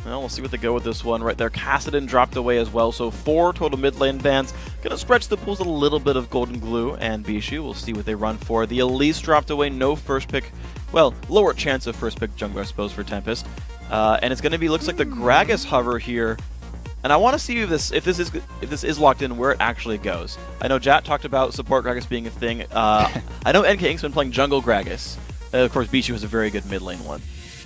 Well, we'll see what they go with this one right there. Kassadin dropped away as well, so 4 total mid lane bans. Gonna stretch the pools a little bit of Golden Glue and Bishu. We'll see what they run for. The Elise dropped away, no first pick. Well, lower chance of first pick jungler, I suppose, for Tempest. And it's gonna be, looks like the Gragas hover here. And I want to see if this is locked in, where it actually goes. I know Jat talked about support Gragas being a thing. I know NK Ink's been playing jungle Gragas. Of course, Bishu is a very good mid lane one.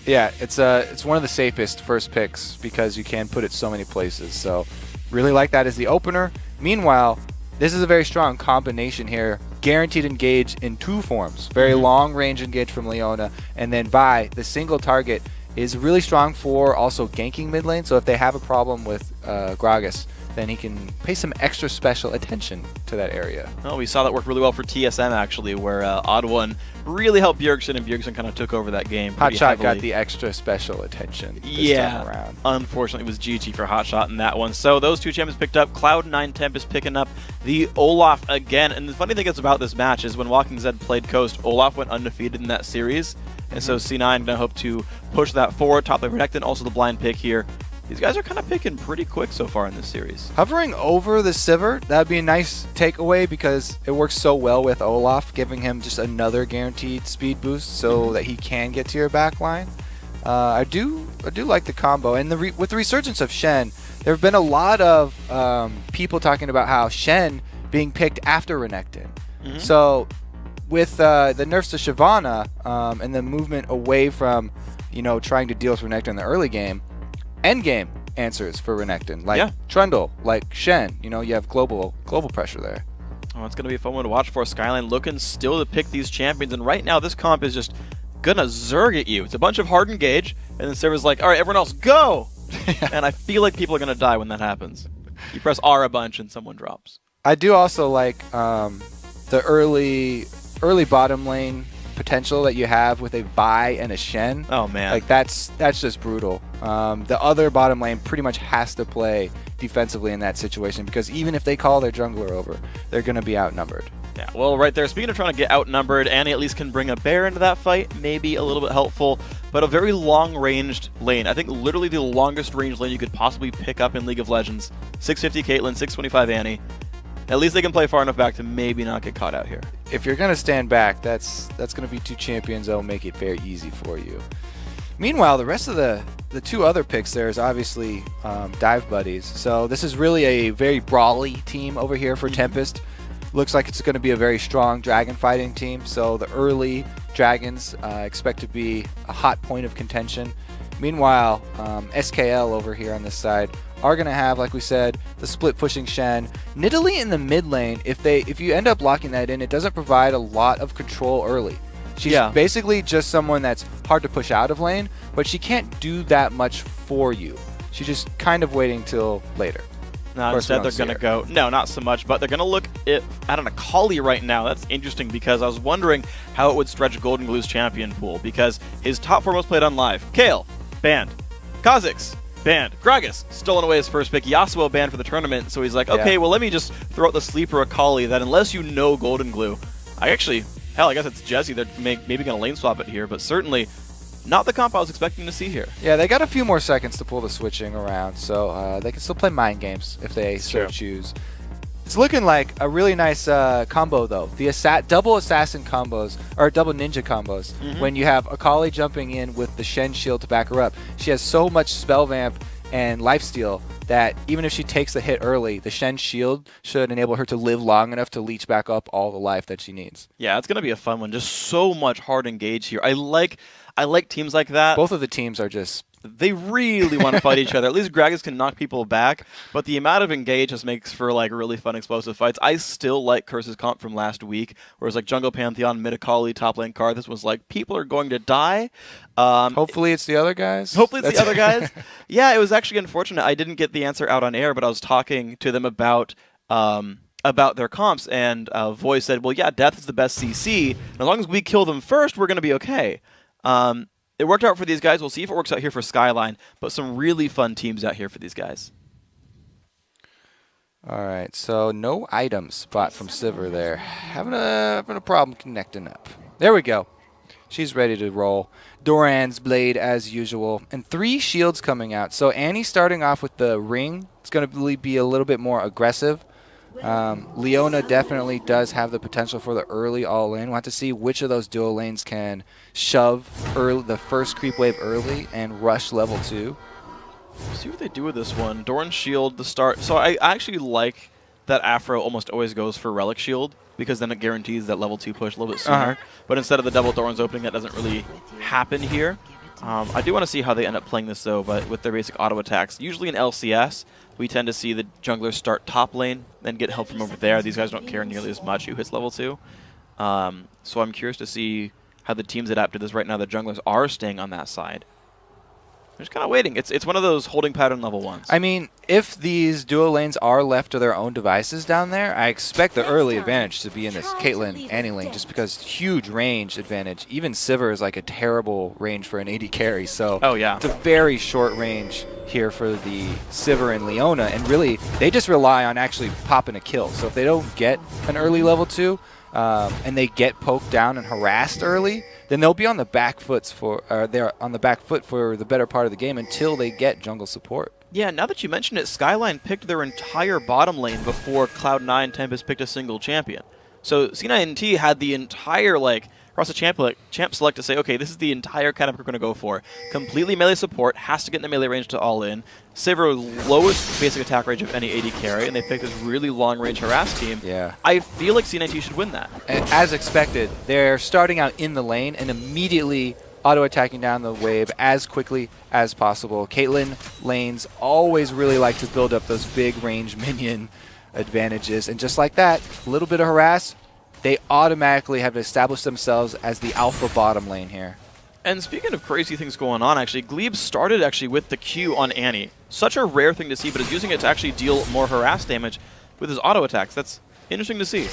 Yeah, it's one of the safest first picks because you can put it so many places. So really like that as the opener. Meanwhile, this is a very strong combination here. Guaranteed engage in 2 forms. Very long range engage from Leona. And then Vi, the single target, is really strong for also ganking mid lane. So if they have a problem with Gragas, then he can pay some extra special attention to that area. Well, we saw that work really well for TSM, actually, where Odd One really helped Bjergsen, and Bjergsen kind of took over that game Hotshot got the extra special attention this time around. Unfortunately, it was GG for Hotshot in that one. So those 2 champions picked up. Cloud9 Tempest picking up the Olaf again. And the funny thing is about this match is when Walking Zed played Coast, Olaf went undefeated in that series. And so C9 going to hope to push that forward. Top lane Renekton, also the blind pick here. These guys are kind of picking pretty quick so far in this series. Hovering over the Sivir, that would be a nice takeaway because it works so well with Olaf, giving him just another guaranteed speed boost so that he can get to your back line. I do like the combo. And with the resurgence of Shen, there have been a lot of people talking about how Shen being picked after Renekton. So with the nerfs to Shyvana and the movement away from trying to deal with Renekton in the early game, endgame answers for Renekton, like Trundle, like Shen. You have global pressure there. Oh, it's going to be a fun one to watch for. Skyline looking still to pick these champions, and right now this comp is just going to zerg at you. It's a bunch of hard engage, and then Sivir's like, all right, everyone else, go! And I feel like people are going to die when that happens. You press R a bunch and someone drops. I do also like the early bottom lane potential that you have with a Vi and a Shen. Oh man, like that's just brutal. The other bottom lane pretty much has to play defensively in that situation because even if they call their jungler over, they're going to be outnumbered. Yeah, well, right there. Speaking of trying to get outnumbered, Annie at least can bring a bear into that fight. Maybe a little bit helpful, but a very long-ranged lane. I think literally the longest range lane you could possibly pick up in League of Legends. 650 Caitlyn, 625 Annie. At least they can play far enough back to maybe not get caught out here. If you're going to stand back, that's going to be 2 champions that will make it very easy for you. Meanwhile, the rest of the 2 other picks there is obviously dive buddies. So this is really a very brawly team over here for Tempest. Looks like it's going to be a very strong dragon fighting team. So the early dragons expect to be a hot point of contention. Meanwhile, SKL over here on this side are going to have, like we said, the split pushing Shen. Nidalee in the mid lane, if you end up locking that in, it doesn't provide a lot of control early. She's basically just someone that's hard to push out of lane, but she can't do that much for you. She's just kind of waiting till later. No, instead they're going to go, no, not so much, but they're going to look at an Akali right now. That's interesting because I was wondering how it would stretch Golden Glue's champion pool because his top 4 most played on live. Kayle, banned. Kha'Zix, banned. Gragas, stolen away his first pick. Yasuo banned for the tournament, so he's like, okay, well, let me just throw out the sleeper Akali that unless you know Golden Glue, I guess it's Jesse. They're maybe going to lane swap it here, but certainly not the comp I was expecting to see here. Yeah, they got a few more seconds to pull the switching around, so they can still play mind games if they so choose. It's looking like a really nice combo, though. The double assassin combos, or double ninja combos, when you have Akali jumping in with the Shen shield to back her up. She has so much spell vamp and lifesteal that even if she takes the hit early, the Shen shield should enable her to live long enough to leech back up all the life that she needs. Yeah, it's going to be a fun one. Just so much hard engage here. I like teams like that. Both of the teams are just... They really want to fight each other. At least Gragas can knock people back, but the amount of engage just makes for like really fun, explosive fights. I still like Curse's comp from last week, where it was like Jungle Pantheon, mid Akali, top lane card. This was like, people are going to die. Hopefully it's the other guys. Hopefully it's the other guys. Yeah, it was actually unfortunate. I didn't get the answer out on air, but I was talking to them about their comps, and Voice said, well, yeah, Death is the best CC, and as long as we kill them first, we're going to be okay. It worked out for these guys. We'll see if it works out here for Skyline, but some really fun teams out here for these guys. All right, so no item spot from Sivir there. Having a problem connecting up. There we go. She's ready to roll. Doran's blade as usual, and 3 shields coming out. So Annie starting off with the ring. It's going to be a little bit more aggressive. Leona definitely does have the potential for the early all-in. We'll have to see which of those dual lanes can shove the first creep wave early and rush level 2. See what they do with this one. Doran's shield, the start. So I actually like that Afro almost always goes for Relic Shield, because then it guarantees that level 2 push a little bit sooner. But instead of the double Doran's opening, that doesn't really happen here. I do want to see how they end up playing this, though, but with their basic auto attacks. Usually in LCS, we tend to see the junglers start top lane, then get help from over there. These guys don't care nearly as much who hits level 2. So I'm curious to see how the teams adapt to this. Right now, the junglers are staying on that side. They're just kind of waiting. It's one of those holding pattern level 1s. I mean, if these duo lanes are left to their own devices down there, I expect the early advantage to be in this Caitlyn Annie lane, just because huge range advantage. Even Sivir is like a terrible range for an AD carry, so it's a very short range here for the Sivir and Leona, and really, they just rely on actually popping a kill. So if they don't get an early level 2, and they get poked down and harassed early, then they'll be on the back foot for the better part of the game until they get jungle support. Yeah, now that you mention it, Skyline picked their entire bottom lane before Cloud9 Tempest picked a single champion. So C9T had the entire, across the champ select to say, okay, this is the entire kind we're going to go for. Completely melee support, has to get in the melee range to all in. Sivir, lowest basic attack range of any AD carry, and they picked this really long range harass team. Yeah. I feel like C9T should win that. And as expected, they're starting out in the lane and immediately auto-attacking down the wave as quickly as possible. Caitlyn lanes always really like to build up those big range minion advantages, and just like that, a little bit of harass, they automatically have established themselves as the alpha bottom lane here. And speaking of crazy things going on, actually, Glebe started with the Q on Annie. Such a rare thing to see, but is using it to actually deal more harass damage with his auto attacks. That's interesting to see.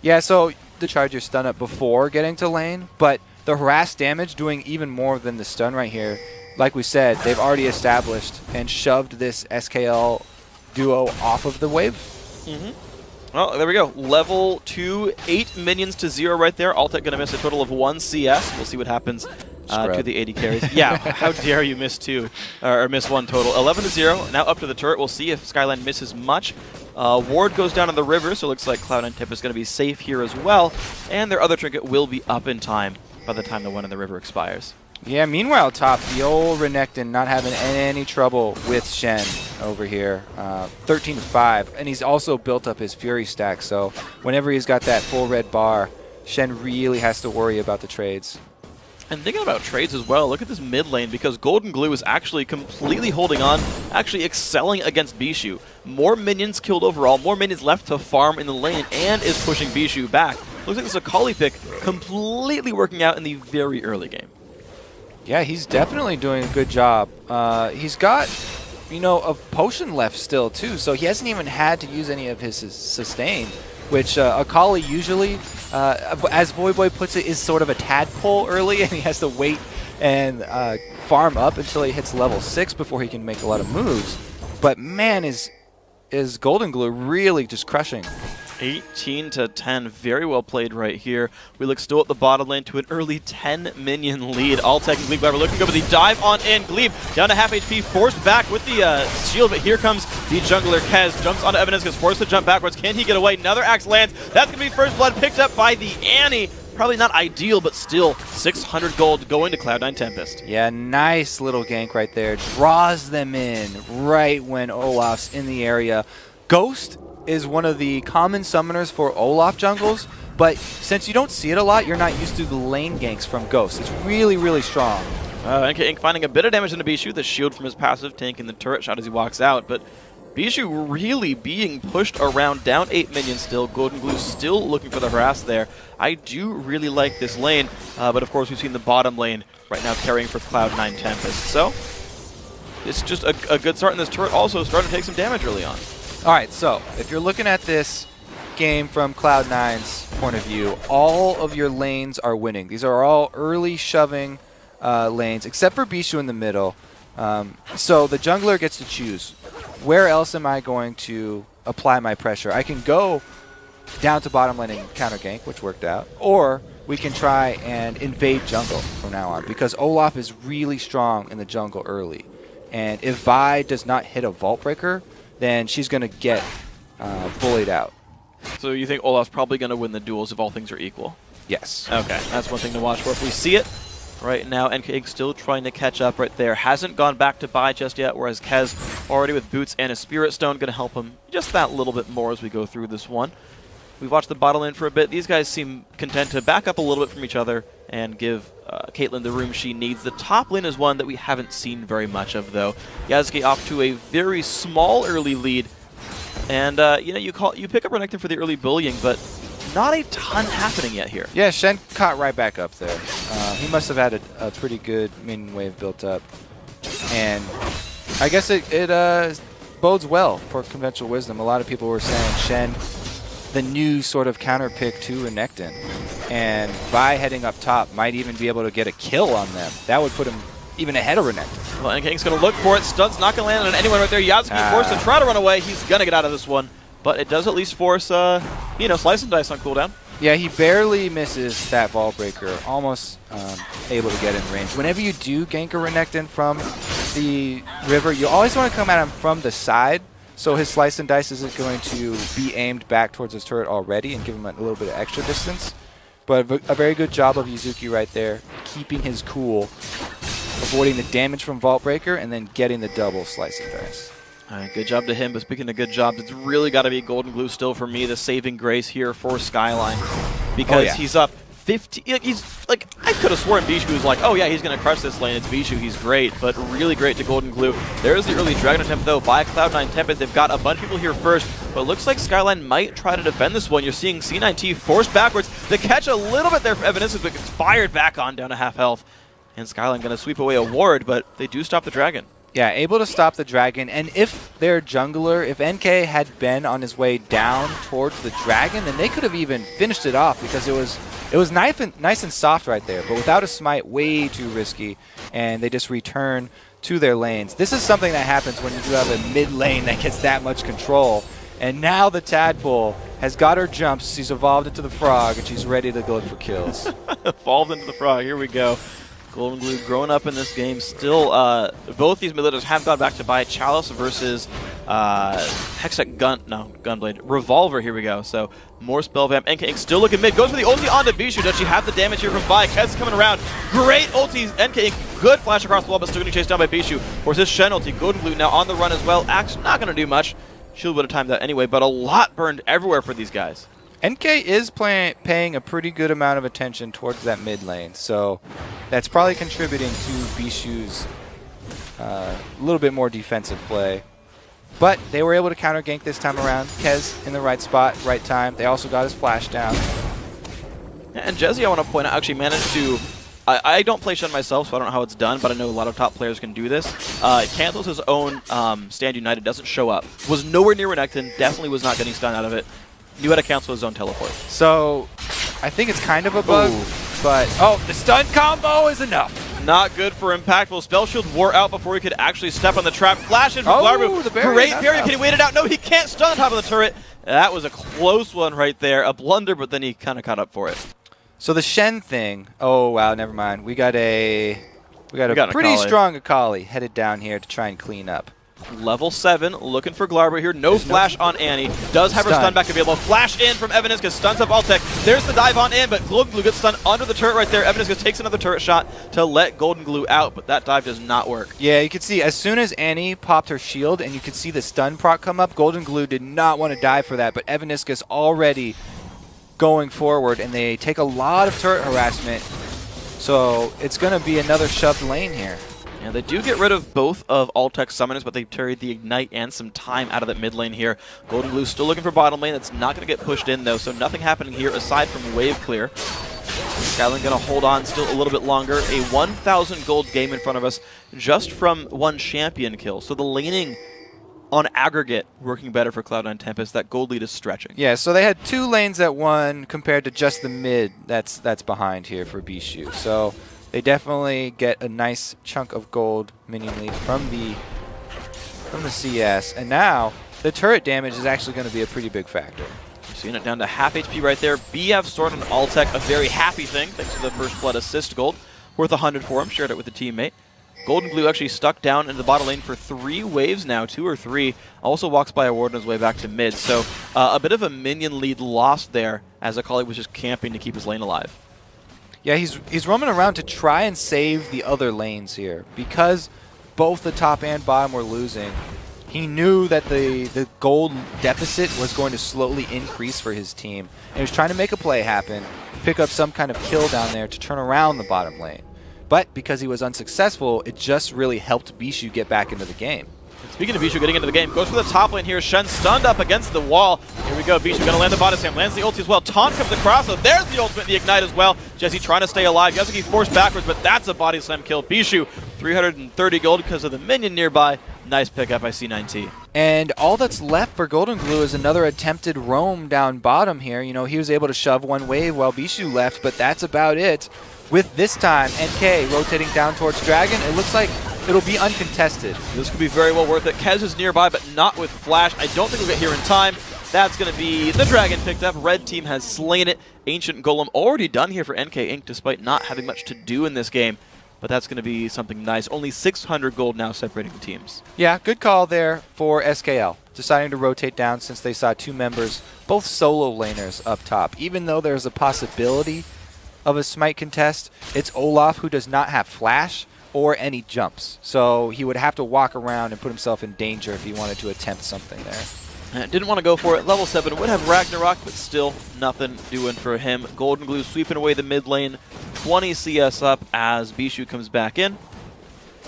Yeah, so the charge your stun up before getting to lane, but the harass damage doing even more than the stun right here. Like we said, they've already established and shoved this SKL duo off of the wave. Well, there we go. Level 2, 8 minions to 0 right there. Altec going to miss a total of 1 CS. We'll see what happens to the AD carries. Yeah, how dare you miss 2, or miss 1 total. 11 to 0. Now up to the turret. We'll see if Skyline misses much. Ward goes down on the river, so it looks like Cloud9 Tempest is going to be safe here as well. And their other trinket will be up in time by the time the one in the river expires. Yeah, meanwhile, top, the old Renekton not having any trouble with Shen over here. 13 to 5, and he's also built up his Fury stack, so whenever he's got that full red bar, Shen really has to worry about the trades. And thinking about trades as well, look at this mid lane, because Golden Glue is actually completely holding on, actually excelling against Bishu. More minions killed overall, more minions left to farm in the lane, and is pushing Bishu back. Looks like this is a Kali pick completely working out in the very early game. Yeah, he's definitely doing a good job. He's got, a potion left still, too, so he hasn't even had to use any of his sustain, which Akali usually, as Voyboy puts it, is sort of a tadpole early, and he has to wait and farm up until he hits level 6 before he can make a lot of moves. But, man, is Golden Glue really just crushing. 18 to 10, very well played right here. We look still at the bottom lane to an early 10 minion lead. Altec and Glebe, however, looking good, but the dive on in. Glebe down to half HP, forced back with the shield, but here comes the jungler. Kez jumps onto Evidence, gets forced to jump backwards. Can he get away? Another axe lands. That's going to be first blood picked up by the Annie. Probably not ideal, but still 600 gold going to Cloud9 Tempest. Yeah, nice little gank right there. Draws them in right when Olaf's in the area. Ghost is one of the common summoners for Olaf jungles, but since you don't see it a lot, you're not used to the lane ganks from Ghost. It's really, really strong. NK Inc. finding a bit of damage into Bishu, the shield from his passive, tanking the turret shot as he walks out, but Bishu really being pushed around, down 8 minions still. Golden Glue still looking for the harass there. I do really like this lane, but of course we've seen the bottom lane right now carrying for Cloud9 Tempest. So it's just a good start, and this turret also starting to take some damage early on. All right, so if you're looking at this game from Cloud9's point of view, all of your lanes are winning. These are all early shoving lanes, except for Bishu in the middle. So the jungler gets to choose. Where else am I going to apply my pressure? I can go down to bottom lane and counter gank, which worked out, or we can try and invade jungle from now on, because Olaf is really strong in the jungle early. And if Vi does not hit a Vault Breaker, then she's going to get bullied out. So you think Olaf's probably going to win the duels if all things are equal? Yes. Okay, that's one thing to watch for. If we see it right now, NK still trying to catch up right there. Hasn't gone back to buy just yet, whereas Kez already with boots and a Spirit Stone going to help him just that little bit more as we go through this one. We've watched the bottom lane for a bit. These guys seem content to back up a little bit from each other and give Caitlyn the room she needs. The top lane is one that we haven't seen very much of, though. Yasuke off to a very small early lead. And, you know, you pick up Renekton for the early bullying, but not a ton happening yet here. Yeah, Shen caught right back up there. He must have had a pretty good minion wave built up. And I guess it bodes well for conventional wisdom. A lot of people were saying Shen, the new sort of counter pick to Renekton. And Vi heading up top might even be able to get a kill on them. That would put him even ahead of Renekton. Well, NK's going to look for it. Stun's not going to land on anyone right there. Yasuke forced to try to run away. He's going to get out of this one. But it does at least force, you know, Slice and Dice on cooldown. Yeah, he barely misses that Vault Breaker. Almost able to get in range. Whenever you do gank a Renekton from the river, you always want to come at him from the side, so his Slice and Dice isn't going to be aimed back towards his turret already and give him a little bit of extra distance. But a very good job of Yuzuki right there, keeping his cool, avoiding the damage from Vault Breaker, and then getting the double Slice and Dice. All right, good job to him, but speaking of good jobs, it's really got to be Golden Glue still for me, the saving grace here for Skyline. Because he's up 50. He's like, I could have sworn Bishu was like, oh yeah, he's going to crush this lane. It's Bishu, he's great, but really great to Golden Glue. There's the early Dragon attempt though by Cloud9 Tempest. They've got a bunch of people here first, but it looks like Skyline might try to defend this one. You're seeing C9T forced backwards. The catch a little bit there for Evanescence, but gets fired back on down to half health. And Skyline going to sweep away a ward, but they do stop the Dragon. Yeah, able to stop the Dragon, and if their jungler, if NK had been on his way down towards the Dragon, then they could have even finished it off, because it was nice and soft right there, but without a smite, way too risky, and they just return to their lanes. This is something that happens when you do have a mid lane that gets that much control, and now the Tadpole has got her jumps, she's evolved into the frog, and she's ready to go for kills. Evolved into the frog, here we go. Golden Glue growing up in this game. Still, both these mid laners have gone back to buy Chalice versus Hextech Gunblade. Revolver, here we go. So, more spell vamp. NK still looking mid. Goes for the ulti onto Bishu. Does she have the damage here from Vi? Kez coming around. Great ultis. NK, good flash across the wall, but still getting chased down by Bishu. Forces his Shen ulti. Golden Glue now on the run as well. Actually, not going to do much. Shield would have timed that anyway, but a lot burned everywhere for these guys. NK is paying a pretty good amount of attention towards that mid lane, so that's probably contributing to Bishu's little bit more defensive play. But they were able to counter gank this time around. Kez in the right spot, right time. They also got his flash down. And Jesse, I want to point out, actually managed to... I don't play Shen myself, so I don't know how it's done, but I know a lot of top players can do this. Cancels his own Stand United, doesn't show up. Was nowhere near Renekton, definitely was not getting stun out of it. Knew how to cancel his own teleport. So, I think it's kind of a bug, but... Oh, the stun combo is enough. Not good for impactful. Spell Shield wore out before he could actually step on the trap. Flash in from Glarbu. Great parry. Can he wait it out? No, he can't stun on top of the turret. That was a close one right there. A blunder, but then he kind of caught up for it. So the Shen thing... Oh, wow, never mind. We got a pretty strong Akali headed down here to try and clean up. Level 7, looking for Glarber here. No flash on Annie. Does have her stun back available. Flash in from Evanescence because stuns up Altec. There's the dive on in, but Golden Glue gets stunned under the turret right there. Evanescence takes another turret shot to let Golden Glue out, but that dive does not work. Yeah, you can see as soon as Annie popped her shield and you could see the stun proc come up, Golden Glue did not want to dive for that, but Evanescence already going forward, and they take a lot of turret harassment, so it's going to be another shoved lane here. Yeah, they do get rid of both of Altec's summoners, but they carried the Ignite and some time out of that mid lane here. Golden Glue still looking for bottom lane. That's not going to get pushed in, though, so nothing happening here aside from wave clear. Skyline going to hold on still a little bit longer. A 1,000 gold game in front of us just from one champion kill. So the laning on aggregate working better for Cloud9 Tempest. That gold lead is stretching. Yeah, so they had 2 lanes that won compared to just the mid that's behind here for Bishu. So they definitely get a nice chunk of gold minion lead from the CS, and now the turret damage is actually going to be a pretty big factor. Seeing it down to half HP right there. BF stored on Altec, a very happy thing, thanks to the first blood assist gold. Worth 100 for him, shared it with a teammate. Golden Glue actually stuck down in the bottom lane for 3 waves now, 2 or 3. Also walks by a ward on his way back to mid. So a bit of a minion lead lost there as Akali was just camping to keep his lane alive. Yeah, he's roaming around to try and save the other lanes here. Because both the top and bottom were losing, he knew that the gold deficit was going to slowly increase for his team. And he was trying to make a play happen, pick up some kind of kill down there to turn around the bottom lane. But because he was unsuccessful, it just really helped Bishu get back into the game. Speaking of Bishu getting into the game, goes for the top lane here. Shen stunned up against the wall. Here we go. Bishu going to land the bottom slam. Lands the ulti as well. Taunt comes across, so there's the ultimate, the ignite as well. Jesse trying to stay alive. Yasuki forced backwards, but that's a body slam kill. Bishu, 330 gold because of the minion nearby. Nice pickup by C9T. And all that's left for Golden Glue is another attempted roam down bottom here. You know, he was able to shove one wave while Bishu left, but that's about it. With this time, NK rotating down towards Dragon, it looks like it'll be uncontested. This could be very well worth it. Kez is nearby, but not with Flash. I don't think we'll get here in time. That's going to be the Dragon picked up. Red team has slain it. Ancient Golem already done here for NK Inc., despite not having much to do in this game. But that's going to be something nice. Only 600 gold now separating the teams. Yeah, good call there for SKL, deciding to rotate down since they saw 2 members, both solo laners up top. Even though there's a possibility of a smite contest, it's Olaf who does not have flash or any jumps. So he would have to walk around and put himself in danger if he wanted to attempt something there. Didn't want to go for it. Level 7 would have Ragnarok, but still nothing doing for him. Golden Glue sweeping away the mid lane. 20 CS up as Bishu comes back in.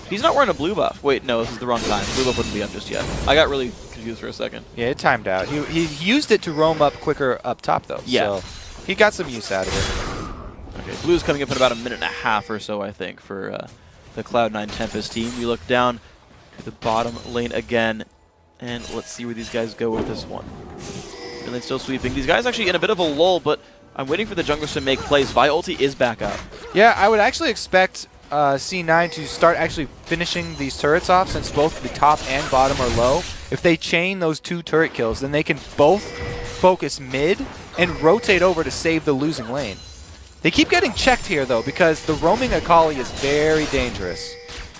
He's not wearing a blue buff. Wait, no, this is the wrong time. Blue buff wouldn't be up just yet. I got really confused for a second. Yeah, it timed out. He used it to roam up quicker up top, though. Yeah. So he got some use out of it. Okay, Blue's coming up in about a minute and a half or so, I think, for the Cloud9 Tempest team. We look down to the bottom lane again, and let's see where these guys go with this one. And then still sweeping. These guys actually in a bit of a lull, but I'm waiting for the junglers to make plays. Vi ulti is back up. Yeah, I would actually expect C9 to start actually finishing these turrets off, since both the top and bottom are low. If they chain those 2 turret kills, then they can both focus mid and rotate over to save the losing lane. They keep getting checked here, though, because the roaming Akali is very dangerous.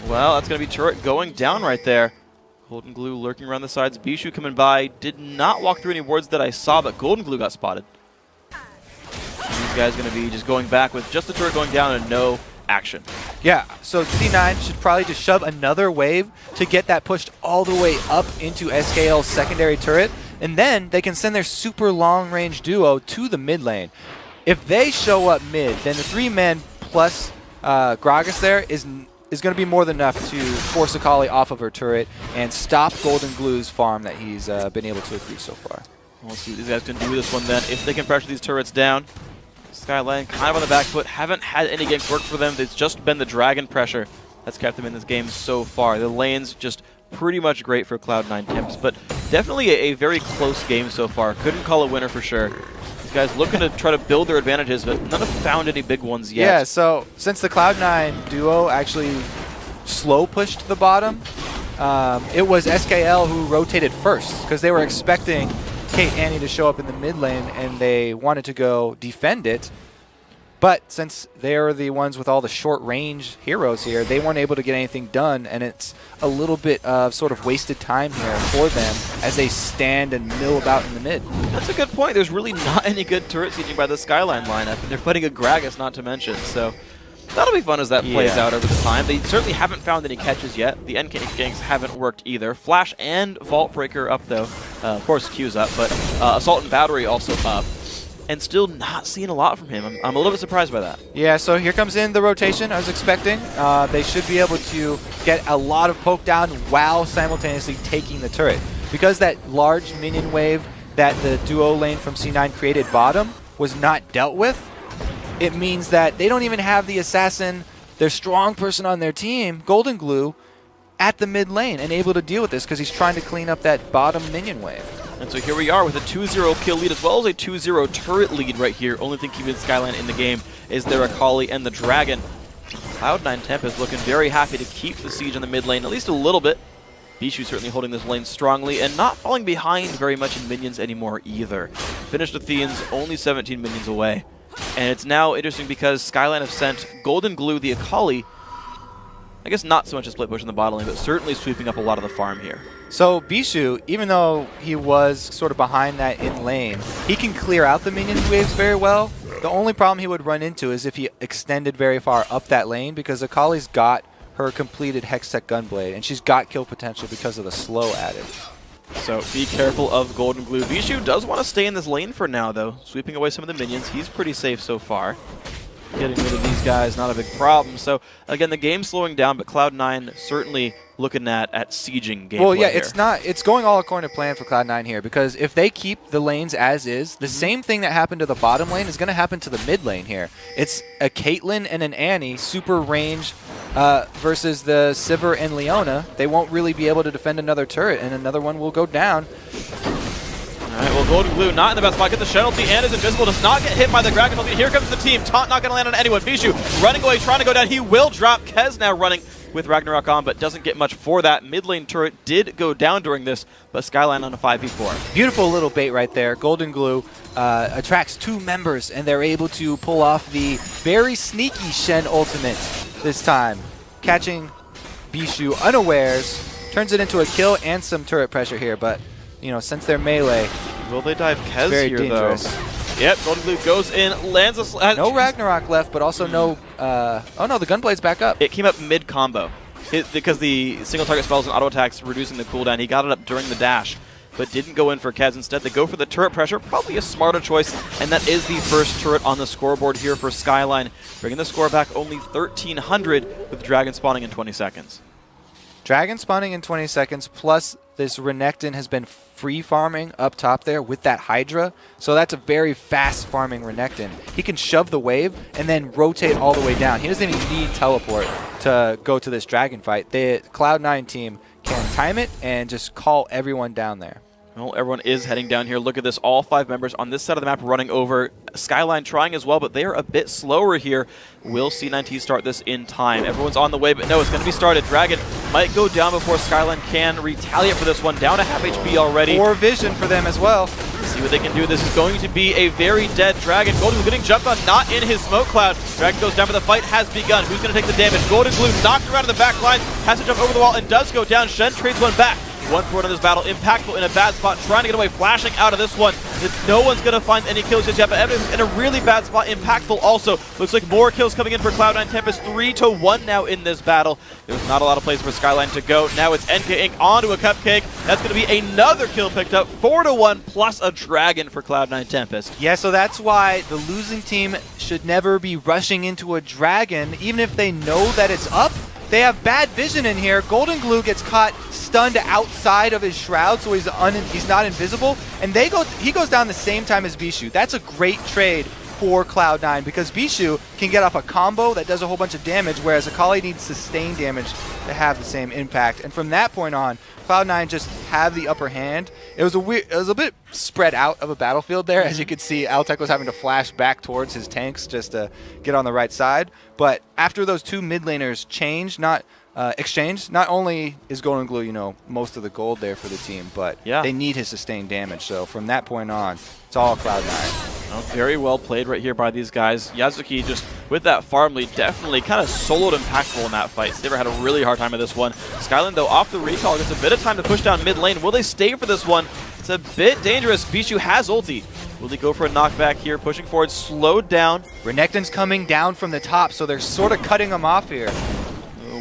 Well, that's going to be turret going down right there. Golden Glue lurking around the sides. Bishu coming by. Did not walk through any wards that I saw, but Golden Glue got spotted. And these guys going to be just going back with just the turret going down and no action. Yeah, so C9 should probably just shove another wave to get that pushed all the way up into SKL's secondary turret, and then they can send their super long-range duo to the mid lane. If they show up mid, then the 3-man plus Gragas there is going to be more than enough to force Akali off of her turret and stop Golden Glue's farm that he's been able to accrue so far. We'll see what these guys can do with this one then. If they can pressure these turrets down. Skyline kind of on the back foot. Haven't had any games work for them. It's just been the Dragon pressure that's kept them in this game so far. The lane's just pretty much great for Cloud9 Temps, but definitely a very close game so far. Couldn't call a winner for sure. Guys looking to try to build their advantages, but none have found any big ones yet. Yeah, so since the Cloud9 duo actually slow pushed the bottom, it was SKL who rotated first, because they were expecting Kate Annie to show up in the mid lane and they wanted to go defend it. But since they're the ones with all the short-range heroes here, they weren't able to get anything done, and it's a little bit of sort of wasted time here for them as they stand and mill about in the mid. That's a good point. There's really not any good turret sieging by the Skyline lineup, and they're fighting a Gragas, not to mention. So that'll be fun as that plays out over the time. They certainly haven't found any catches yet. The NK ganks haven't worked either. Flash and Vault Breaker up, though. Of course, Q's up, but Assault and Battery also up. And still not seeing a lot from him. I'm a little bit surprised by that. Yeah, so here comes in the rotation I was expecting. They should be able to get a lot of poke down while simultaneously taking the turret. Because that large minion wave that the duo lane from C9 created bottom was not dealt with, it means that they don't even have the assassin, their strong person on their team, Golden Glue, at the mid lane and able to deal with this because he's trying to clean up that bottom minion wave. And so here we are with a 2-0 kill lead as well as a 2-0 turret lead right here. Only thing keeping Skyline in the game is their Akali and the Dragon. Cloud9 Tempest looking very happy to keep the siege on the mid lane, at least a little bit. Bishu certainly holding this lane strongly and not falling behind very much in minions anymore either. finished the Theans only 17 minions away. And it's now interesting because Skyline have sent Golden Glue, the Akali. I guess not so much a split push in the bottom lane, but certainly sweeping up a lot of the farm here. So Bishu, even though he was sort of behind that in lane, he can clear out the minions waves very well. The only problem he would run into is if he extended very far up that lane, because Akali's got her completed Hextech Gunblade, and she's got kill potential because of the slow added. So be careful of Golden Glue. Bishu does want to stay in this lane for now, though. Sweeping away some of the minions. He's pretty safe so far. Getting rid of these guys, not a big problem. So, again, the game's slowing down, but Cloud9 certainly looking at sieging gameplay. Well, yeah, here. it's going all according to plan for Cloud9 here, because if they keep the lanes as is, the same thing that happened to the bottom lane is going to happen to the mid lane here. It's a Caitlyn and an Annie super range versus the Sivir and Leona. They won't really be able to defend another turret, and another one will go down. Alright, well, Golden Glue not in the best spot. Get the Shen ulti and is invisible. Does not get hit by the Dragon ulti. Here comes the team. Taunt not going to land on anyone. Bishu running away, trying to go down. He will drop. Kez now running with Ragnarok on, but doesn't get much for that. Mid lane turret did go down during this, but Skyline on a 5v4. Beautiful little bait right there. Golden Glue attracts 2 members, and they're able to pull off the very sneaky Shen ultimate this time. Catching Bishu unawares, turns it into a kill and some turret pressure here, but you know, since they're melee, will they dive Kez very here, dangerous. Though? Yep, Golden Glue goes in, lands a... no Ragnarok left, but also no... oh no, the Gunblade's back up. It came up mid-combo. Because the single target spells and auto attacks reducing the cooldown, he got it up during the dash, but didn't go in for Kez. Instead, they go for the turret pressure, probably a smarter choice, and that is the first turret on the scoreboard here for Skyline, bringing the score back only 1,300 with Dragon spawning in 20 seconds. Dragon spawning in 20 seconds, plus this Renekton has been free farming up top there with that Hydra. So that's a very fast farming Renekton. He can shove the wave and then rotate all the way down. He doesn't even need teleport to go to this Dragon fight. The Cloud9 team can time it and just call everyone down there. Well, everyone is heading down here. Look at this. All 5 members on this side of the map running over. Skyline trying as well, but they are a bit slower here. Will C9T start this in time? Everyone's on the way, but no, it's going to be started. Dragon might go down before Skyline can retaliate for this one. Down to half HP already. Or vision for them as well. See what they can do. This is going to be a very dead Dragon. Golden Glue getting jumped on, not in his smoke cloud. Dragon goes down, but the fight has begun. Who's going to take the damage? Golden Glue knocked around in the back line, has to jump over the wall and does go down. Shen trades one back. 1-4 in this battle. Impactful in a bad spot, trying to get away, flashing out of this one. No one's going to find any kills just yet, but Evan in a really bad spot. Impactful also. Looks like more kills coming in for Cloud9. Tempest 3-1 now in this battle. There's not a lot of place for Skyline to go. Now it's NK Inc. onto a Cupcake. That's going to be another kill picked up. 4-1 plus a Dragon for Cloud9 Tempest. Yeah, so that's why the losing team should never be rushing into a Dragon, even if they know that it's up. They have bad vision in here. Golden Glue gets caught stunned outside of his shroud, so he's not invisible. And he goes down the same time as Bishu. That's a great trade for Cloud9 because Bishu can get off a combo that does a whole bunch of damage, whereas Akali needs sustained damage to have the same impact. And from that point on, Cloud9 just have the upper hand. It was a bit spread out of a battlefield there. As you could see, Altec was having to flash back towards his tanks just to get on the right side. But after those 2 mid laners exchanged, not only is Golden Glue, you know, most of the gold there for the team, but they need his sustained damage. So from that point on, it's all Cloud9. Oh, very well played right here by these guys. Yasuki just with that farm lead definitely kind of soloed impactful in that fight. Saber had a really hard time with this one. Skyline though off the recall gets a bit of time to push down mid lane. Will they stay for this one? It's a bit dangerous. Bishu has ulti. Will he go for a knockback here? Pushing forward, slowed down. Renekton's coming down from the top, so they're sort of cutting him off here.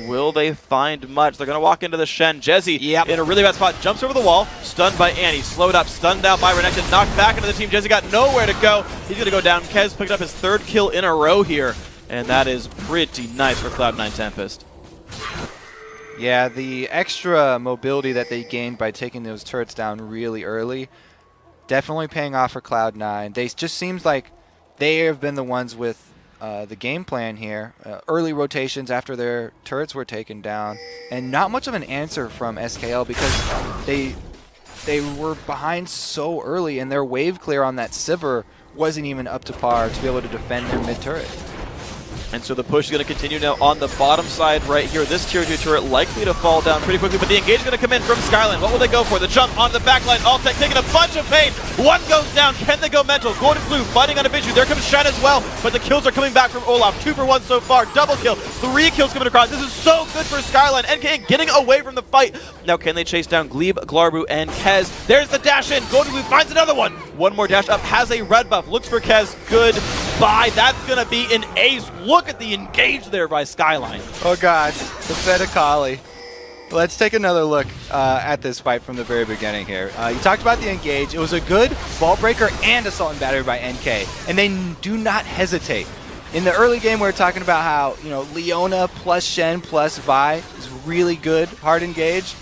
Will they find much? They're going to walk into the Shen. Jezzy in a really bad spot. Jumps over the wall. Stunned by Annie. Slowed up. Stunned out by Renekton. Knocked back into the team. Jezzy got nowhere to go. He's going to go down. Kez picked up his 3rd kill in a row here. And that is pretty nice for Cloud9 Tempest. Yeah, the extra mobility that they gained by taking those turrets down really early, definitely paying off for Cloud9. They just seems like they have been the ones with the game plan here. Early rotations after their turrets were taken down, and not much of an answer from SKL because they were behind so early, and their wave clear on that Sivir wasn't even up to par to be able to defend their mid turret. And so the push is going to continue now on the bottom side right here. This tier 2 turret likely to fall down pretty quickly, but the engage is going to come in from Skyline. What will they go for? The jump onto the backline. Alltech taking a bunch of pain. One goes down. Can they go mental? Golden Glue fighting on a Bijou. There comes Shen as well, but the kills are coming back from Olaf. 2 for 1 so far. Double kill. 3 kills coming across. This is so good for Skyline. NK getting away from the fight. Now can they chase down Glebe, Glarbu, and Kez? There's the dash in. Golden Glue finds another one. One more dash up. Has a red buff. Looks for Kez. Good. Bye. That's going to be an ace. Look at the engage there by Skyline. Oh god, the Fed-Akali. Let's take another look at this fight from the very beginning here. You talked about the engage. It was a good ball breaker and assault and battery by NK, and they do not hesitate. In the early game, we were talking about how, you know, Leona plus Shen plus Vi is really good hard engage.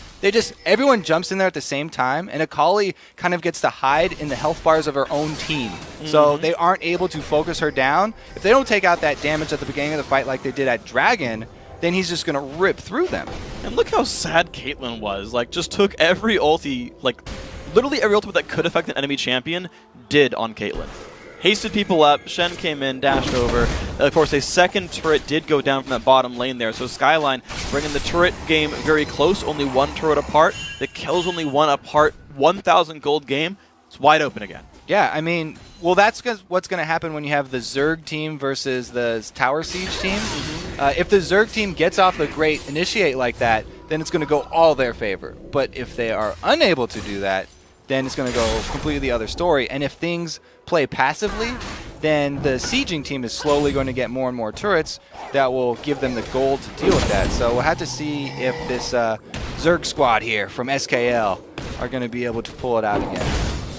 Everyone jumps in there at the same time, and Akali kind of gets to hide in the health bars of her own team. So they aren't able to focus her down. If they don't take out that damage at the beginning of the fight like they did at Dragon, then he's just going to rip through them. And look how sad Caitlyn was. Like, just took every ulti, like, literally every ultimate that could affect an enemy champion did on Caitlyn. Hasted people up, Shen came in, dashed over. Of course, a second turret did go down from that bottom lane there, so Skyline bringing the turret game very close, only 1 turret apart. The kills only 1 apart, 1,000 gold game. It's wide open again. Yeah, I mean, well, that's what's going to happen when you have the Zerg team versus the Tower Siege team. If the Zerg team gets off the great initiate like that, then it's going to go all their favor. But if they are unable to do that, then it's going to go completely the other story. And if things play passively, then the sieging team is slowly going to get more and more turrets that will give them the gold to deal with that. So we'll have to see if this Zerg squad here from SKL are going to be able to pull it out again.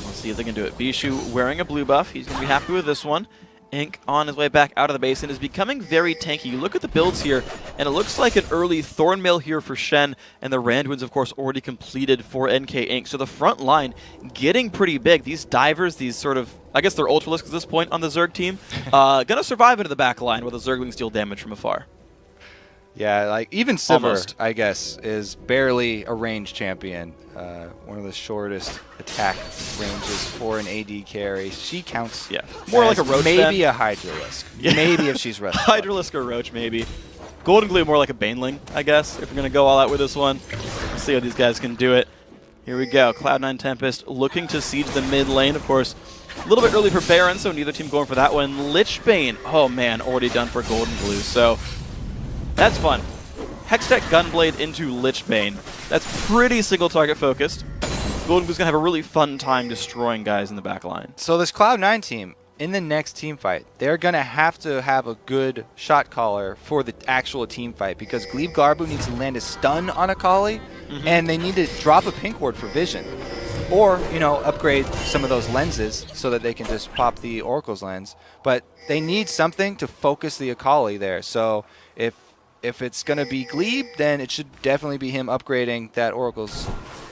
Let's see if they can do it. Bishu wearing a blue buff. He's going to be happy with this one. Ink on his way back out of the base and is becoming very tanky. You look at the builds here, and it looks like an early Thornmail here for Shen, and the Randuin's, of course, already completed for NK Ink. So the front line getting pretty big. These divers, these sort of, I guess they're Ultralisks at this point on the Zerg team, gonna survive into the back line with the Zerglings deal damage from afar. Yeah, like even Sivir, I guess, is barely a range champion. One of the shortest attack ranges for an AD carry. She counts. Yeah, more like a Roach. Maybe then. a Hydralisk. Yeah. Maybe if she's rushed. Hydralisk or Roach, maybe. Golden Glue more like a Baneling, I guess. If we're gonna go all out with this one, let's see how these guys can do it. Here we go. Cloud9 Tempest looking to siege the mid lane, of course. A little bit early for Baron, so neither team going for that one. Lichbane, oh man, already done for Golden Glue. So. That's fun. Hextech Gunblade into Lichbane. That's pretty single target focused. Golden Glue's going to have a really fun time destroying guys in the back line. So this Cloud9 team, in the next team fight, they're going to have a good shot caller for the actual team fight because Glebe Garbu needs to land a stun on Akali, and they need to drop a pink ward for vision. Or, you know, upgrade some of those lenses so that they can just pop the Oracle's lens. But they need something to focus the Akali there. So if it's going to be Glebe, then it should definitely be him upgrading that Oracle's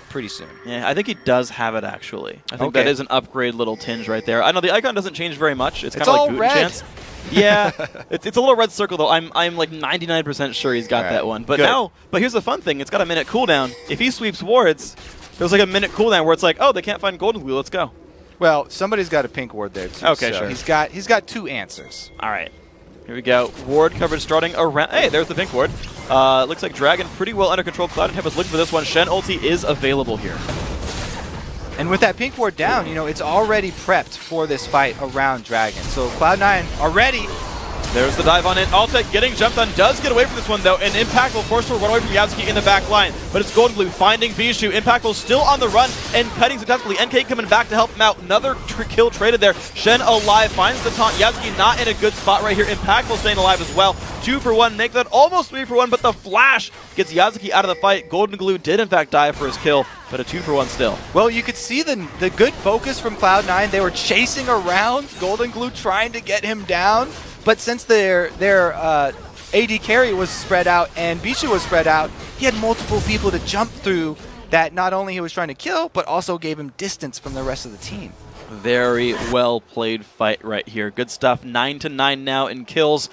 pretty soon. Yeah, I think he does have it, actually. I think that is an upgrade little tinge right there. I know the icon doesn't change very much. It's kind of like Guten Chance. Yeah, it's a little red circle, though. I'm like 99% sure he's got that one. But but here's the fun thing. It's got a minute cooldown. If he sweeps wards, there's like a minute cooldown where it's like, oh, they can't find Golden Glue. Let's go. Well, somebody's got a pink ward there, too. Okay, so sure. He's got 2 answers. All right. Here we go. Ward coverage starting around. Hey, there's the pink ward. Looks like Dragon pretty well under control. Cloud9 Tempest looking for this one. Shen ulti is available here. And with that pink ward down, you know, it's already prepped for this fight around Dragon. So Cloud9 are ready. There's the dive on it. Alltech getting jumped on. Does get away from this one, though. And Impact will force her to run away from Yasuki in the back line. But it's Golden Glue finding Bishu. Impact will still on the run and cutting successfully. NK coming back to help him out. Another kill traded there. Shen alive. Finds the taunt. Yasuki not in a good spot right here. Impact will staying alive as well. 2 for 1. Make that almost 3 for 1. But the flash gets Yasuki out of the fight. Golden Glue did, in fact, die for his kill. But a 2 for 1 still. Well, you could see the good focus from Cloud9. They were chasing around Golden Glue trying to get him down. But since their AD carry was spread out and Bishu was spread out, he had multiple people to jump through that not only he was trying to kill, but also gave him distance from the rest of the team. Very well played fight right here. Good stuff. 9-9 now in kills.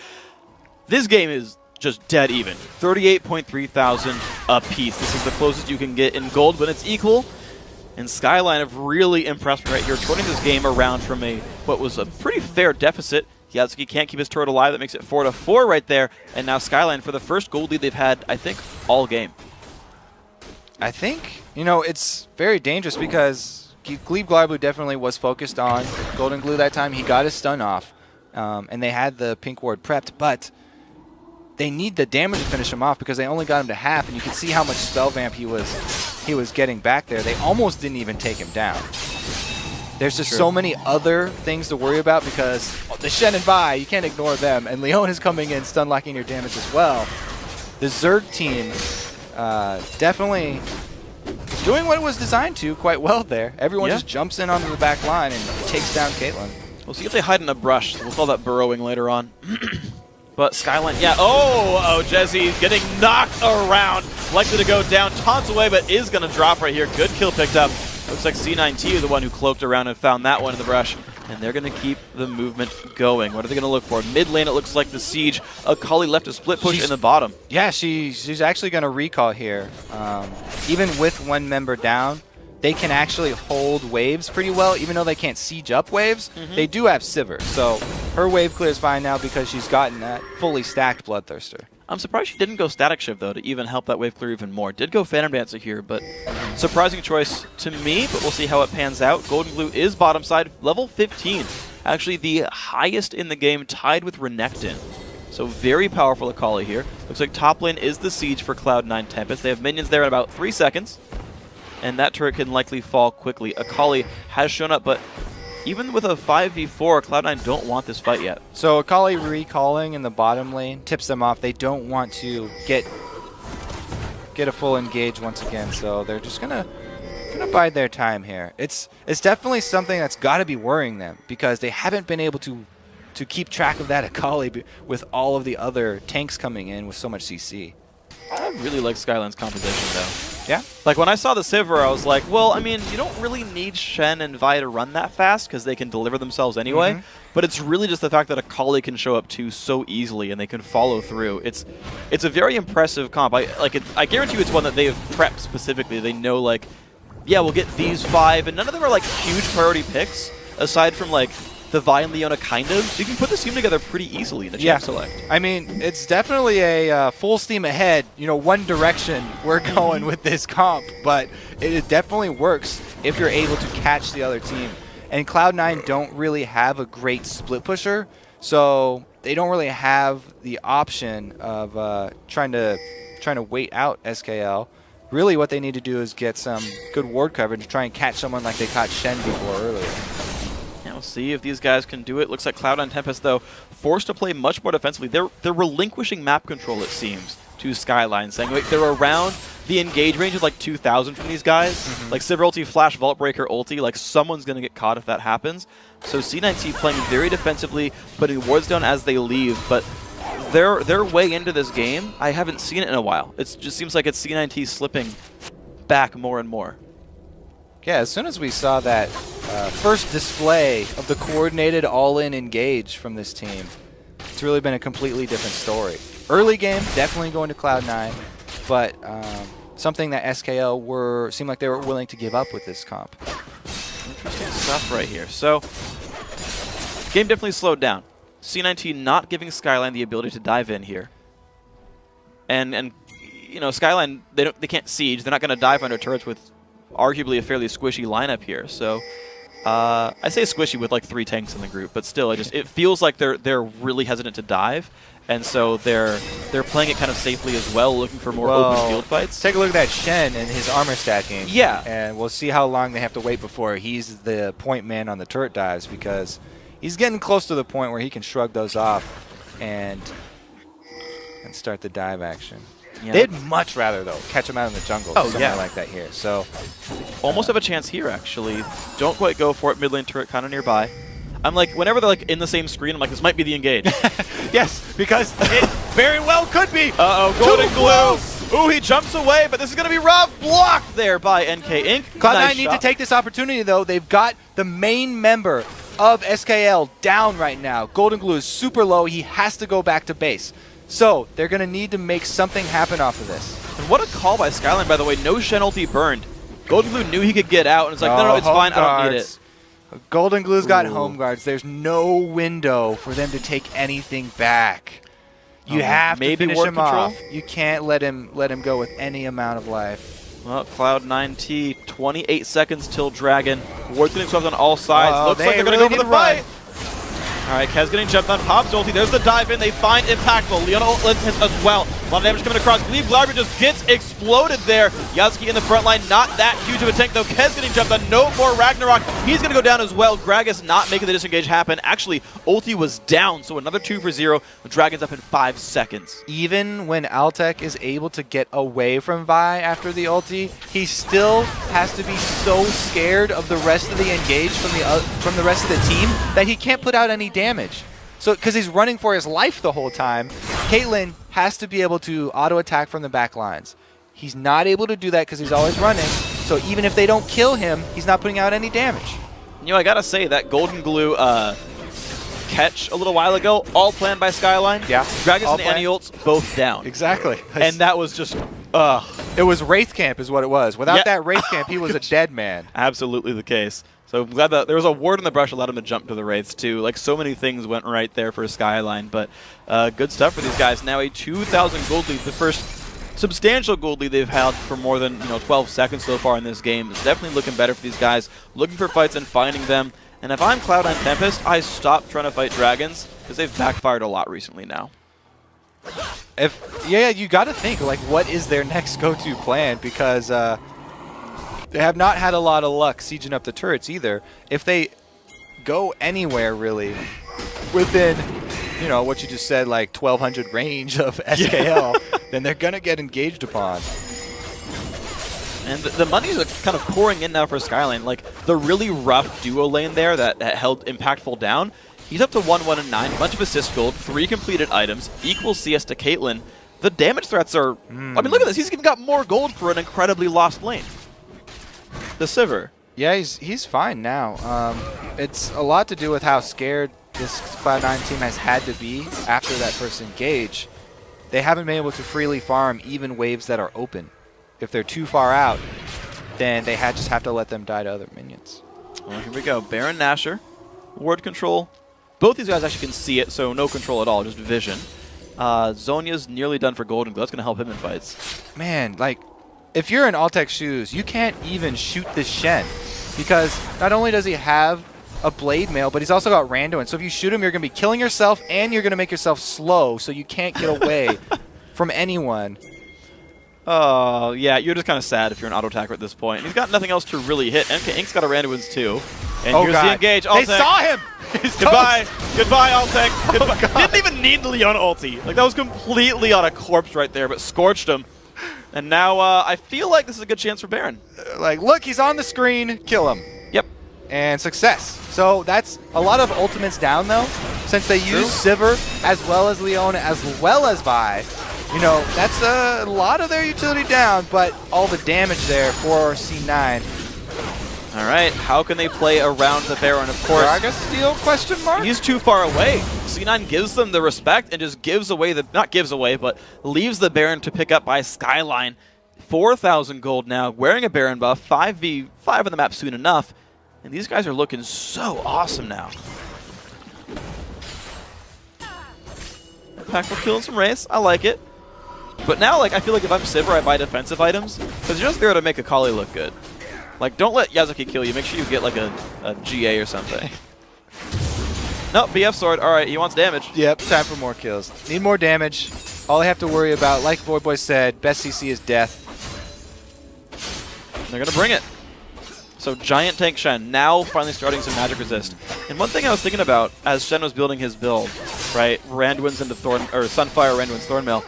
This game is just dead even. 38.3 thousand apiece. This is the closest you can get in gold when it's equal. And Skyline have really impressed me right here, turning this game around from what was a pretty fair deficit Yatsuki can't keep his turret alive. That makes it 4-4 right there. And now Skyline for the first gold lead they've had, I think, all game. I think, you know, it's very dangerous because Glebe Glarblue definitely was focused on Golden Glue that time. He got his stun off, and they had the pink ward prepped, but they need the damage to finish him off because they only got him to half, and you can see how much spell vamp he was getting back there. They almost didn't even take him down. There's just so many other things to worry about because the Shen and Vi, you can't ignore them, and Leon is coming in, stun locking your damage as well. The Zerg team definitely doing what it was designed to quite well there. Everyone just jumps in onto the back line and takes down Caitlyn. We'll see if they hide in a brush. We'll call that burrowing later on. But Skyline, oh, Jesse getting knocked around. Likely to go down, taunts away, but is going to drop right here. Good kill picked up. Looks like C9T is the one who cloaked around and found that one in the brush. And they're going to keep the movement going. What are they going to look for? Mid lane, it looks like the Siege. Akali left a split push in the bottom. Yeah, she's actually going to recall here. Even with one member down, they can actually hold waves pretty well. Even though they can't siege up waves, they do have Sivir. So her wave clear is fine now because she's gotten that fully stacked Bloodthirster. I'm surprised she didn't go Static Shiv, though, to even help that wave clear even more. Did go Phantom Dancer here, but surprising choice to me, but we'll see how it pans out. Golden Glue is bottom side, level 15. Actually the highest in the game, tied with Renekton. So very powerful Akali here. Looks like top lane is the Siege for Cloud9 Tempest. They have minions there in about 3 seconds, and that turret can likely fall quickly. Akali has shown up, but even with a 5v4, Cloud9 don't want this fight yet. So Akali recalling in the bottom lane tips them off. They don't want to get a full engage once again, so they're just gonna bide their time here. It's definitely something that's got to be worrying them because they haven't been able to keep track of that Akali with all of the other tanks coming in with so much CC. I really like Skyline's composition, though. Yeah? Like, when I saw the Sivir, I was like, well, I mean, you don't really need Shen and Vi to run that fast because they can deliver themselves anyway. But it's really just the fact that Akali can show up too so easily and they can follow through. It's a very impressive comp. I guarantee you it's one that they have prepped specifically. They know, like, yeah, we'll get these 5, and none of them are, like, huge priority picks, aside from, like, the Vi and Leona kind of. So you can put this team together pretty easily in the champ select. I mean, it's definitely a full steam ahead, you know, one direction we're going with this comp, but it definitely works if you're able to catch the other team. And Cloud9 don't really have a great split pusher, so they don't really have the option of trying to wait out SKL. Really what they need to do is get some good ward coverage and try and catch someone like they caught Shen before earlier. We'll see if these guys can do it. Looks like Cloud9 Tempest, though, forced to play much more defensively. They're relinquishing map control, it seems, to Skyline, saying like, they're around the engage range of like 2,000 from these guys. Like Sivir ulti, Flash, Vault Breaker ulti, like someone's going to get caught if that happens. So C9T playing very defensively, putting wards down as they leave, but their way into this game, I haven't seen it in a while. It just seems like it's C9T slipping back more and more. Yeah, as soon as we saw that first display of the coordinated all-in engage from this team, it's really been a completely different story. Early game, definitely going to Cloud9, but something that SKL seemed like they were willing to give up with this comp. Interesting stuff right here. So, game definitely slowed down. C9T not giving Skyline the ability to dive in here. And you know, Skyline, they can't siege. They're not going to dive under turrets with arguably a fairly squishy lineup here. So I say squishy with like 3 tanks in the group, but still, it feels like they're really hesitant to dive, and so they're playing it kind of safely as well, looking for more open field fights. Take a look at that Shen and his armor stacking. Yeah, and we'll see how long they have to wait before he's the point man on the turret dives, because he's getting close to the point where he can shrug those off and start the dive action. Yeah. They'd much rather, though, catch him out in the jungle. Something like that here. So almost have a chance here, actually. Don't quite go for it. Mid lane turret kind of nearby. I'm like, whenever they're like in the same screen, I'm like, this might be the engage. Yes, because it very well could be. Uh-oh, Golden Glue. Ooh, he jumps away, but this is going to be rough. Blocked there by NK Inc. Cloud9 need to take this opportunity, though. They've got the main member of SKL down right now. Golden Glue is super low. He has to go back to base. So they're going to need to make something happen off of this. And what a call by Skyline, by the way. No Shen ulti burned. Golden Glue knew he could get out, and it's like, no, it's fine. I don't need it. Golden Glue's got home guards. There's no window for them to take anything back. You have to finish him off. You can't let him go with any amount of life. Well, C9T, 28 seconds till Dragon. Ward's getting swept on all sides. Looks like they're going to go for the fight. All right, Kez getting jumped on. Pop's ulti. There's the dive in. They find Impactful. Leon as well. A lot of damage coming across. Glebe Glauber just gets exploded there. Yasuki in the front line. Not that huge of a tank, though. Kez getting jumped on. No more Ragnarok. He's going to go down as well. Gragas not making the disengage happen. Actually, ulti was down, so another 2 for 0. The Dragon's up in 5 seconds. Even when Altec is able to get away from Vi after the ulti, he still has to be so scared of the rest of the engage from the rest of the team that he can't put out any damage. So, because he's running for his life the whole time, Caitlyn has to be able to auto-attack from the back lines. He's not able to do that because he's always running, so even if they don't kill him, he's not putting out any damage. You know, I gotta say, that Golden Glue catch a little while ago, all planned by Skyline. Yeah. Gragas and Annie-ults both down. Exactly. And that was just, It was Wraith Camp is what it was. Without that Wraith Camp, he was a dead man. Absolutely the case. So I'm glad that there was a ward in the brush allowed him to jump to the Wraiths too. Like, so many things went right there for Skyline, but good stuff for these guys. Now a 2,000 gold lead, the first substantial gold lead they've had for more than 12 seconds so far in this game. It's definitely looking better for these guys, looking for fights and finding them. And if I'm Cloud9 Tempest, I stop trying to fight dragons because they've backfired a lot recently now. Yeah, you got to think, like, what is their next go-to plan? Because they have not had a lot of luck sieging up the turrets either. If they go anywhere, really, within, what you just said, like 1,200 range of SKL, then they're going to get engaged upon. And the money's kind of pouring in now for Skyline. Like, the really rough duo lane there that held Impactful down, he's up to 1-1 and 9, bunch of assist gold, 3 completed items, equal CS to Caitlyn. The damage threats are... I mean, look at this. He's even got more gold for an incredibly lost lane. The Sivir. Yeah, he's fine now. It's a lot to do with how scared this Cloud9 team has had to be after that first engage. They haven't been able to freely farm even waves that are open. If they're too far out, then they just have to let them die to other minions. Well, here we go. Baron Nashor, ward control. Both these guys actually can see it, so no control at all, just vision. Zhonya's nearly done for Golden Glue. That's going to help him in fights. Man, like, if you're in Altec shoes, you can't even shoot this Shen. Because not only does he have a blade mail, but he's also got Randuin. So if you shoot him, you're going to be killing yourself, and you're going to make yourself slow, so you can't get away from anyone. Oh, yeah, you're just kind of sad if you're an auto-attacker at this point. And he's got nothing else to really hit. MK Ink's got a Randuin's too. And here's the engage. They saw him! Goodbye. Goodbye, Altec. Goodbye. Didn't even need the Leon ulti. Like, that was completely on a corpse right there, but scorched him. And now I feel like this is a good chance for Baron. Like, look, he's on the screen. Kill him. Yep. And success. So that's a lot of ultimates down, though. Since they use Sivir as well as Leona as well as Vi. That's a lot of their utility down, but all the damage there for C9. All right, how can they play around the Baron? Of course, Gragas steal, question mark? He's too far away. C9 gives them the respect and just gives away not gives away, but leaves the Baron to pick up by Skyline. 4,000 gold now, wearing a Baron buff, 5v5 on the map soon enough, and these guys are looking so awesome now. Impactful killing some Wraiths, I like it. But now, like, I feel like if I'm Sivir, I buy defensive items, because you're just there to make Akali look good. Like, don't let Yasuki kill you. Make sure you get, like, a GA or something. No, BF sword. All right, he wants damage. Yep, time for more kills. Need more damage. All I have to worry about, like Voidboy said, best CC is death. They're going to bring it. So, Giant Tank Shen, now finally starting some magic resist. And one thing I was thinking about, as Shen was building his build, right, Randuin's into Sunfire, Randuin's Thornmail,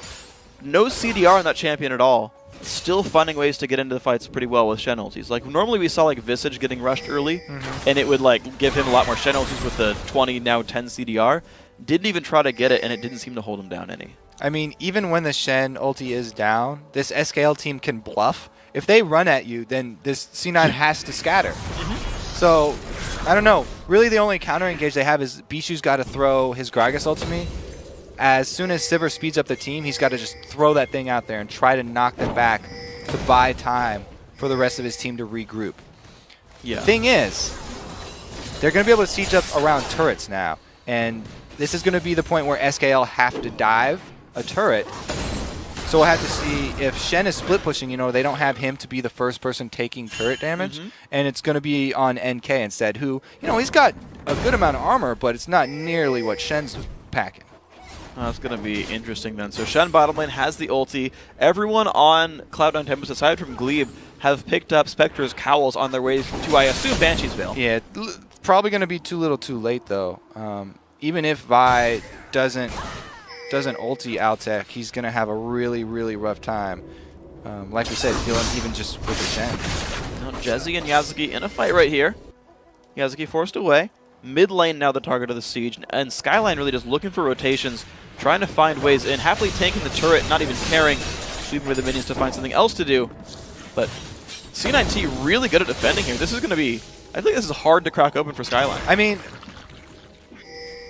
no CDR on that champion at all. Still finding ways to get into the fights pretty well with Shen ultis. Like, normally we saw, like, Visage getting rushed early, and it would, like, give him a lot more Shen ultis with the 20, now 10 CDR. Didn't even try to get it, and it didn't seem to hold him down any. I mean, even when the Shen ulti is down, this SKL team can bluff. If they run at you, then this C9 has to scatter. So, I don't know. Really, the only counter engage they have is Bishu's got to throw his Gragas ultimate. As soon as Sivir speeds up the team, he's got to just throw that thing out there and try to knock them back to buy time for the rest of his team to regroup. Yeah. Thing is, they're going to be able to siege up around turrets now. And this is going to be the point where SKL have to dive a turret. So we'll have to see if Shen is split pushing, you know, they don't have him to be the first person taking turret damage. And it's going to be on NK instead, who, you know, he's got a good amount of armor, but it's not nearly what Shen's packing. That's going to be interesting then. So Shen bottom lane has the ulti. Everyone on Cloud9 Tempest, aside from Glebe, have picked up Spectre's cowls on their way to, I assume, Banshee's Veil. Yeah, probably going to be too little too late, though. Even if Vi doesn't ulti Altec, he's going to have a really, really rough time. Like we said, even just with the Shen. Now Jezzy and Yazuki in a fight right here. Yazuki forced away. Mid lane now the target of the siege, and Skyline really just looking for rotations, trying to find ways in, happily tanking the turret, not even caring, sweeping with the minions to find something else to do. But C9T really good at defending here. This is going to be, I think this is hard to crack open for Skyline. I mean,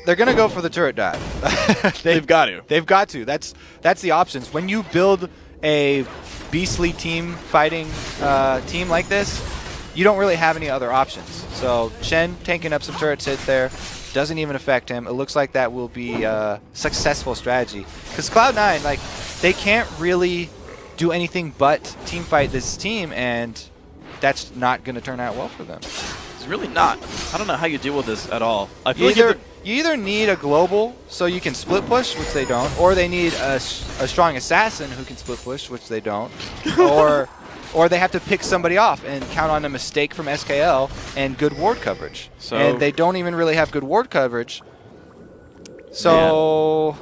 they're going to go for the turret dive. They've got to. They've got to. That's the options. When you build a beastly team fighting team like this, you don't really have any other options. So Shen tanking up some turrets hit there. Doesn't even affect him. It looks like that will be a successful strategy. Because Cloud9, like, they can't really do anything but team fight this team, and that's not going to turn out well for them. It's really not. I don't know how you deal with this at all. I feel you either need a global so you can split push, which they don't, or they need a strong assassin who can split push, which they don't, or they have to pick somebody off and count on a mistake from SKL and good ward coverage. So, and they don't even really have good ward coverage. So,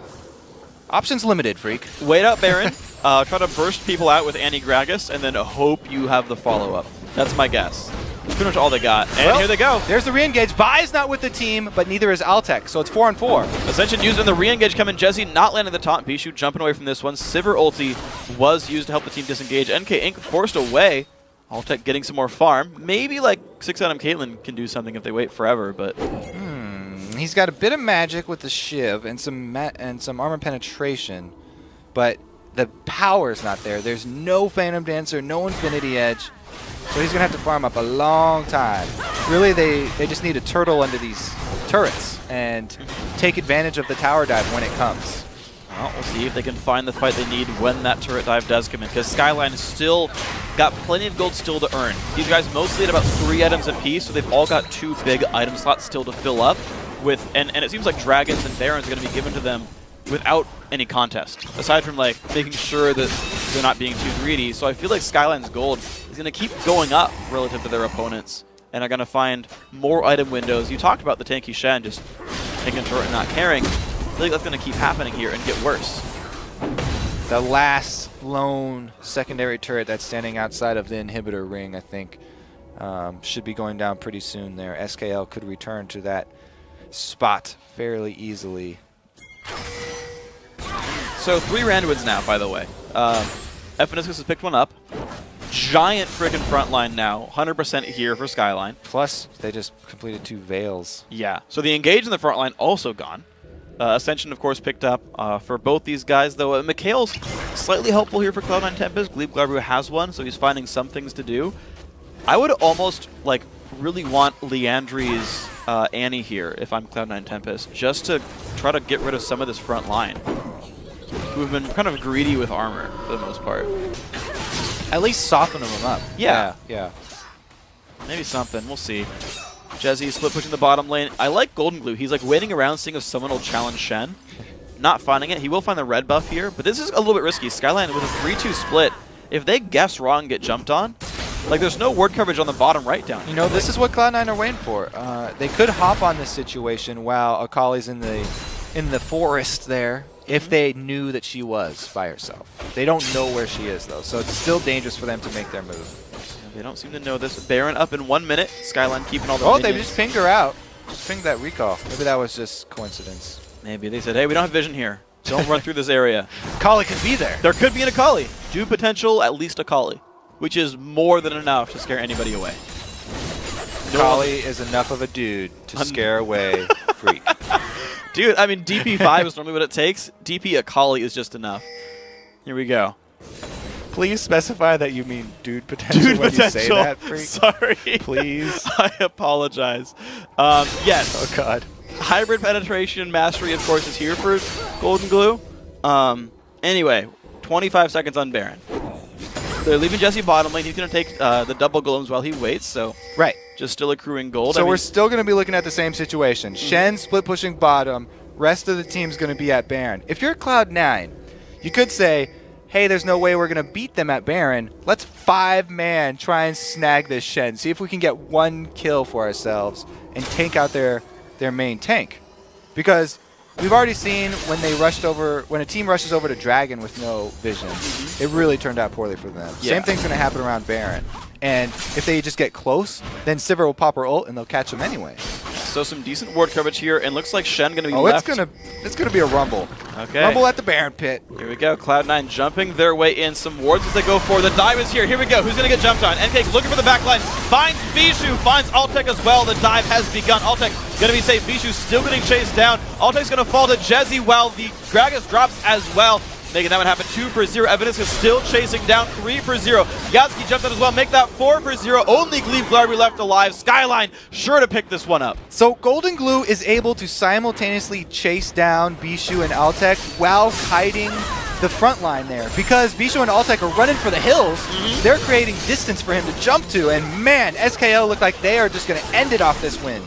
options limited, freak. Wait up, Baron. Try to burst people out with Anti-Gragas, and then hope you have the follow-up. That's my guess. That's pretty much all they got. And well, here they go. There's the re-engage. Vi's not with the team, but neither is Altec, so it's 4-on-4. Ascension used in the re-engage coming. Jezzy not landing the taunt. Bishu jumping away from this one. Sivir ulti was used to help the team disengage. NK Inc. forced away. Altec getting some more farm. Maybe like 6 Adam Caitlyn can do something if they wait forever, but... He's got a bit of magic with the Shiv and some armor penetration, but the power's not there. There's no Phantom Dancer, no Infinity Edge. So he's going to have to farm up a long time. Really, they just need a turtle under these turrets and take advantage of the tower dive when it comes. Well, we'll see if they can find the fight they need when that turret dive does come in, because Skyline has still got plenty of gold still to earn. These guys mostly at about 3 items apiece, so they've all got 2 big item slots still to fill up with, and it seems like Dragons and Barons are going to be given to them without any contest, aside from like making sure that they're not being too greedy. So I feel like Skyline's gold is going to keep going up relative to their opponents, and are going to find more item windows. You talked about the tanky Shen just taking a turret and not caring. I feel like that's going to keep happening here and get worse. The last lone secondary turret that's standing outside of the inhibitor ring, I think, should be going down pretty soon there. SKL could return to that spot fairly easily. So 3 Randuins now, by the way. Ephaniscus has picked one up. Giant frickin' front line now. 100% here for Skyline. Plus, they just completed 2 Veils. Yeah. So the engage in the front line also gone. Ascension, of course, picked up for both these guys, though. Mikhail's slightly helpful here for Cloud9 Tempest. Glebe Glabru has one, so he's finding some things to do. I would almost, like, really want Leandri's Annie here, if I'm Cloud9 Tempest, just to try to get rid of some of this front line, who've been kind of greedy with armor for the most part. At least soften them up. Yeah. Yeah. Maybe something. We'll see. Jezzy split pushing the bottom lane. I like Golden Glue. He's like waiting around seeing if someone will challenge Shen. Not finding it. He will find the red buff here, but this is a little bit risky. Skyline with a 3-2 split. If they guess wrong and get jumped on, like there's no ward coverage on the bottom right down here. You know, this is what Cloud9 are waiting for. They could hop on this situation while Akali's in the forest there, if they knew that she was by herself. They don't know where she is, though, so it's still dangerous for them to make their move. Yeah, they don't seem to know this. Baron up in 1 minute. Skyline keeping all the minions. They just pinged her out. Just pinged that recall. Maybe that was just coincidence. Maybe. They said, hey, we don't have vision here. Don't run through this area. Akali could be there. There could be an Akali. Due potential, at least Akali, which is more than enough to scare anybody away. Akali is enough of a dude to scare away Freak. Dude, I mean, DP5 is normally what it takes. DP Akali is just enough. Here we go. Please specify that you mean dude potential when you say that, freak. Sorry. Please. I apologize. Yes. Oh, God. Hybrid penetration mastery, of course, is here for Golden Glue. Anyway, 25 seconds on Baron. They're leaving Jesse bottom lane. He's going to take the double golems while he waits, so right. Just still accruing gold. So we're still going to be looking at the same situation. Shen split pushing bottom. Rest of the team's going to be at Baron. If you're Cloud9, you could say, hey, there's no way we're going to beat them at Baron. Let's 5-man try and snag this Shen. See if we can get one kill for ourselves and tank out their main tank. Because we've already seen when a team rushes over to Dragon with no vision, it really turned out poorly for them. Yeah. Same thing's going to happen around Baron. And if they just get close, then Sivir will pop her ult and they'll catch them anyway. So some decent ward coverage here, and looks like Shen going to be left. left. It's gonna be a rumble. Okay. Rumble at the Baron pit. Here we go. Cloud9 jumping their way in. Some wards as they go for the dive is here. Here we go. Who's going to get jumped on? NK looking for the back line. Finds Bishu. Finds Altec as well. The dive has begun. Altec going to be safe. Bishu still getting chased down. Altec's going to fall to Jesse while the Gragas drops as well. Making that one happen. 2 for 0. Evidence is still chasing down. 3 for 0. Yatsuki jumped out as well. Make that 4 for 0. Only Glebe Glarby left alive. Skyline sure to pick this one up. So Golden Glue is able to simultaneously chase down Bishu and Altec while hiding the front line there. Because Bishu and Altec are running for the hills, they're creating distance for him to jump to. And man, SKL look like they are just going to end it off this win.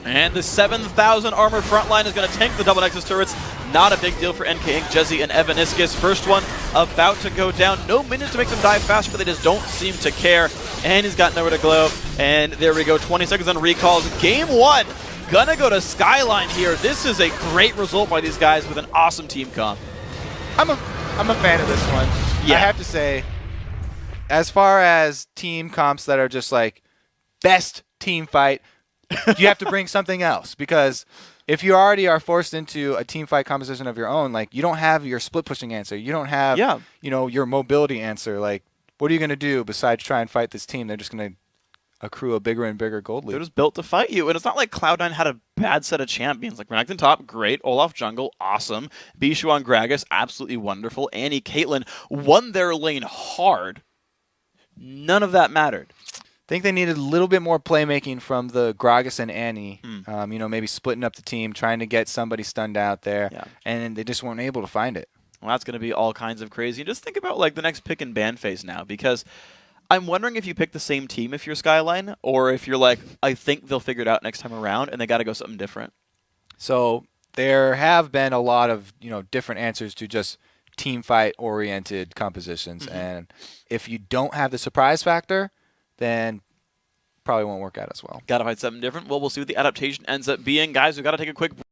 And the 7,000 armor front line is going to tank the double Nexus turrets. Not a big deal for NK Inc. Jesse and Evaniscus. First one about to go down. No minions to make them die faster, but they just don't seem to care. And he's got nowhere to glow. And there we go. 20 seconds on recalls. Game 1. Gonna go to Skyline here. This is a great result by these guys with an awesome team comp. I'm a fan of this one. Yeah. I have to say, as far as team comps that are just like best team fight, you have to bring something else, because if you already are forced into a team fight composition of your own, like you don't have your split pushing answer, you don't have your mobility answer. Like, what are you going to do besides try and fight this team? They're just going to accrue a bigger and bigger gold lead. They're just built to fight you, and it's not like Cloud9 had a bad set of champions. Like Renekton top, great. Olaf jungle, awesome. Bishu on Gragas, absolutely wonderful. Annie, Caitlyn won their lane hard. None of that mattered. I think they needed a little bit more playmaking from the Gragas and Annie. Maybe splitting up the team, trying to get somebody stunned out there, and they just weren't able to find it. Well, that's going to be all kinds of crazy. And just think about like the next pick and ban phase now, because I'm wondering if you pick the same team if you're Skyline, or if you're like, I think they'll figure it out next time around, and they got to go something different. So there have been a lot of different answers to just team fight oriented compositions, and if you don't have the surprise factor, then probably won't work out as well. Got to find something different. Well, we'll see what the adaptation ends up being. Guys, we've got to take a quick break.